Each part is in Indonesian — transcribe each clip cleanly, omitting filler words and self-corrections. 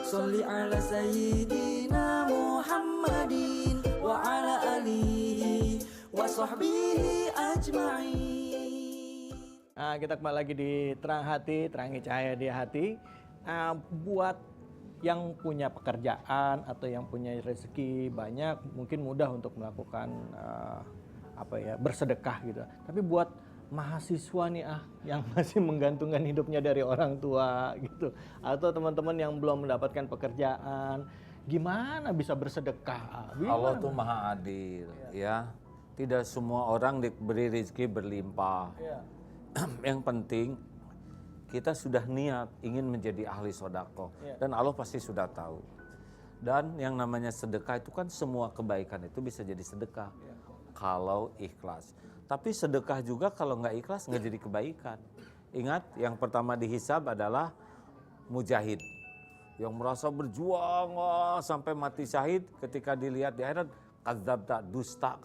Sholli ala sayyidina Muhammadin wa ala alihi wa sahbihi ajma'in. Kita kembali lagi di Terang Hati, terangi cahaya di hati. Buat yang punya pekerjaan atau yang punya rezeki banyak, mungkin mudah untuk melakukan bersedekah gitu. Tapi buat mahasiswa nih yang masih menggantungkan hidupnya dari orang tua gitu, atau teman-teman yang belum mendapatkan pekerjaan, gimana bisa bersedekah? Allah tuh maha adil, ya. Tidak semua orang diberi rezeki berlimpah. Yang penting kita sudah niat ingin menjadi ahli sodako, dan Allah pasti sudah tahu. Dan yang namanya sedekah itu kan semua kebaikan itu bisa jadi sedekah kalau ikhlas. Tapi sedekah juga kalau nggak ikhlas nggak jadi kebaikan. Ingat, yang pertama dihisab adalah mujahid yang merasa berjuang sampai mati syahid. Ketika dilihat di akhirat, kadzabta, dusta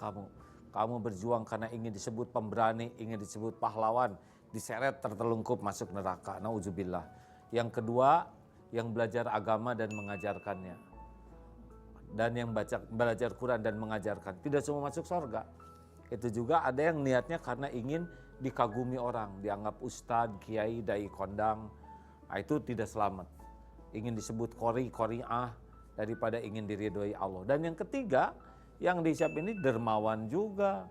kamu berjuang karena ingin disebut pemberani, ingin disebut pahlawan, diseret tertelungkup masuk neraka. Nauzubillah. Yang kedua, yang belajar agama dan mengajarkannya, dan yang belajar Quran dan mengajarkan, tidak semua masuk surga. Itu juga ada yang niatnya karena ingin dikagumi orang, dianggap ustadz, kiai, dai kondang. Itu tidak selamat. Ingin disebut qori'ah daripada ingin diridhoi Allah. Dan yang ketiga, yang dihisab ini dermawan juga.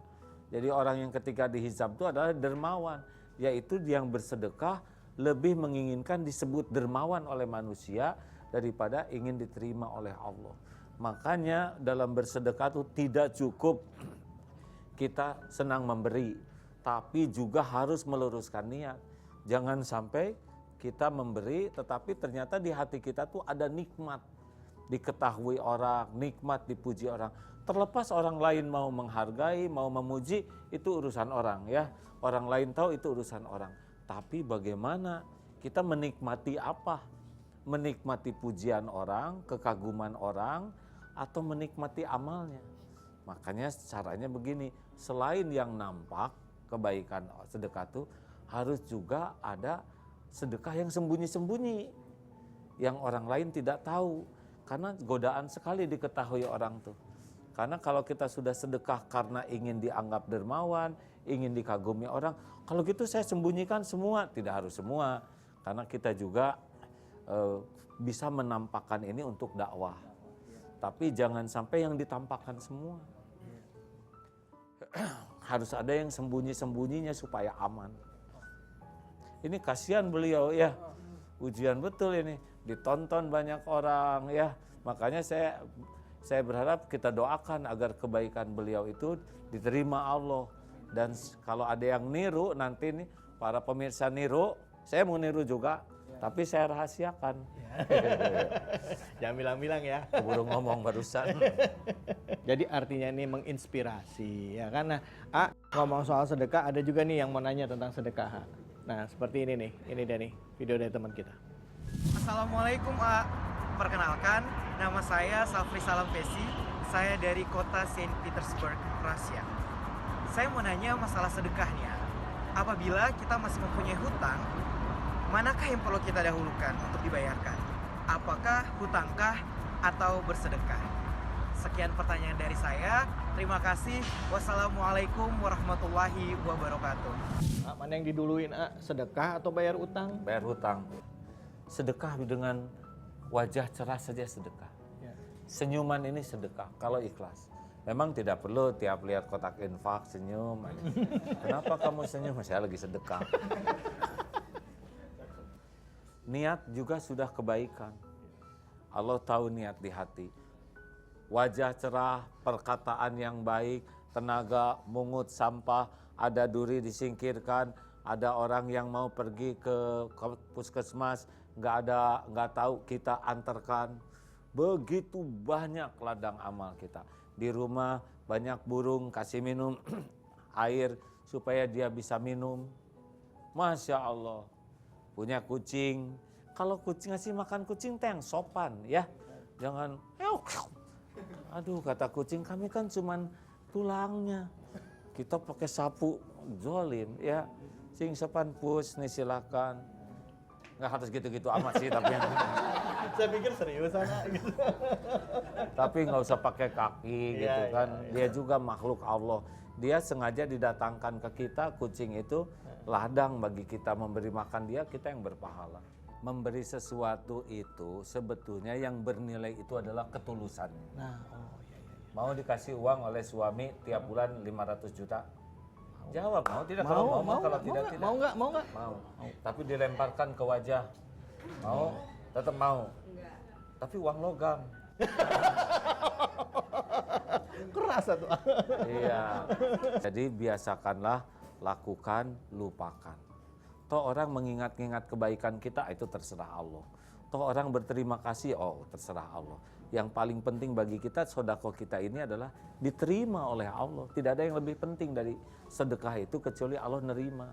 Jadi orang yang ketika dihisab itu adalah dermawan, yaitu yang bersedekah lebih menginginkan disebut dermawan oleh manusia daripada ingin diterima oleh Allah. Makanya dalam bersedekah itu tidak cukup kita senang memberi, tapi juga harus meluruskan niat. Jangan sampai kita memberi tetapi ternyata di hati kita tuh ada nikmat diketahui orang, nikmat dipuji orang. Terlepas orang lain mau menghargai, mau memuji, itu urusan orang ya. Orang lain tahu, itu urusan orang. Tapi bagaimana kita menikmati apa? Menikmati pujian orang, kekaguman orang, atau menikmati amalnya? Makanya caranya begini, selain yang nampak kebaikan sedekah itu, harus juga ada sedekah yang sembunyi-sembunyi, yang orang lain tidak tahu. Karena godaan sekali diketahui orang tuh. Karena kalau kita sudah sedekah karena ingin dianggap dermawan, ingin dikagumi orang, kalau gitu saya sembunyikan semua. Tidak harus semua, karena kita juga bisa menampakkan ini untuk dakwah. Tapi jangan sampai yang ditampakkan semua. Harus ada yang sembunyi-sembunyinya supaya aman. Ini kasihan beliau ya. Ujian betul ini. Ditonton banyak orang ya. Makanya saya berharap kita doakan agar kebaikan beliau itu diterima Allah. Dan kalau ada yang niru nanti nih, para pemirsa niru, saya mau niru juga. Tapi saya rahasiakan. Jangan bilang-bilang ya. Keburu ngomong barusan. Jadi artinya ini menginspirasi ya kan. Nah, ngomong soal sedekah, ada juga nih yang mau nanya tentang sedekah. Nah, seperti ini nih. Ini dia nih video dari teman kita. Assalamualaikum, perkenalkan, nama saya Safri Salam Pesi. Saya dari kota Saint Petersburg, Rusia. Saya mau nanya masalah sedekahnya. Apabila kita masih mempunyai hutang, manakah yang perlu kita dahulukan untuk dibayarkan? Apakah hutangkah atau bersedekah? Sekian pertanyaan dari saya. Terima kasih. Wassalamualaikum warahmatullahi wabarakatuh. Mana yang diduluin, sedekah atau bayar utang? Bayar hutang. Sedekah dengan wajah cerah saja sedekah. Senyuman ini sedekah kalau ikhlas. Memang tidak perlu tiap lihat kotak infak senyum. Kenapa kamu senyum? Saya lagi sedekah. Niat juga sudah kebaikan. Allah tahu niat di hati. Wajah cerah, perkataan yang baik, tenaga mungut sampah, ada duri disingkirkan, ada orang yang mau pergi ke puskesmas, nggak tahu, kita antarkan. Begitu banyak ladang amal kita. Di rumah banyak burung, kasih minum air supaya dia bisa minum. Masya Allah. Punya kucing, kalau kucing ngasih makan kucing teh yang sopan ya, jangan aduh kata kucing kami kan cuman tulangnya, kita pakai sapu, zolim ya. Sing sopan pus nih silakan, nggak harus gitu-gitu amat sih tapi Saya pikir serius anak gitu. Tapi nggak usah pakai kaki gitu Iya, kan. iya, Dia juga makhluk Allah. Dia sengaja didatangkan ke kita, kucing itu ladang bagi kita, memberi makan dia, kita yang berpahala. Memberi sesuatu itu sebetulnya yang bernilai itu adalah ketulusannya. Nah, oh iya. Mau dikasih uang oleh suami tiap bulan 500 juta? Jawab, mau tidak? Kalau mau, kalau tidak, tidak. Mau nggak? Mau. Tapi dilemparkan ke wajah. Mau? Tetap mau. Tapi uang logam. Keras tuh. Iya. Jadi biasakanlah, lakukan, lupakan. Toh orang mengingat-ingat kebaikan kita, itu terserah Allah. Toh orang berterima kasih, oh terserah Allah. Yang paling penting bagi kita, sedekah kita ini adalah diterima oleh Allah. Tidak ada yang lebih penting dari sedekah itu kecuali Allah nerima.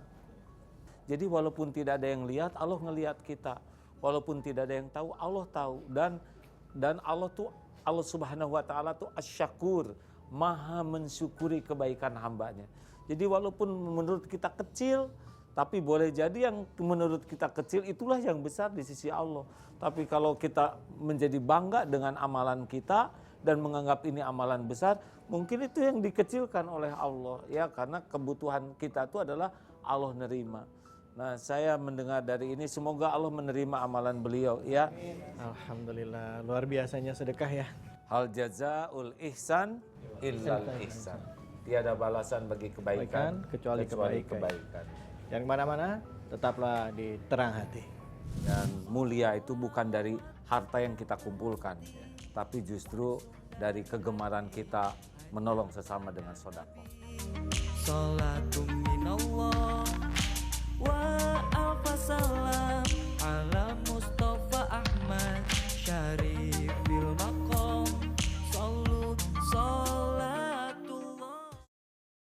Jadi walaupun tidak ada yang lihat, Allah ngelihat kita. Walaupun tidak ada yang tahu, Allah tahu. Dan Allah Subhanahu wa taala tuh asy-syakur, maha mensyukuri kebaikan hambanya. Jadi walaupun menurut kita kecil, tapi boleh jadi yang menurut kita kecil itulah yang besar di sisi Allah. Tapi kalau kita menjadi bangga dengan amalan kita dan menganggap ini amalan besar, mungkin itu yang dikecilkan oleh Allah, ya, karena kebutuhan kita itu adalah Allah nerima. Nah, saya mendengar dari ini, semoga Allah menerima amalan beliau, ya. Alhamdulillah, luar biasanya sedekah ya. Hal jazaul ihsan illal ihsan. Tiada balasan bagi kebaikan kecuali kebaikan. Yang mana-mana tetaplah di terang hati. Dan mulia itu bukan dari harta yang kita kumpulkan, tapi justru dari kegemaran kita menolong sesama dengan sedekah. Salatum minallah wa alfa salam ala Mustafa Ahmad Syarif.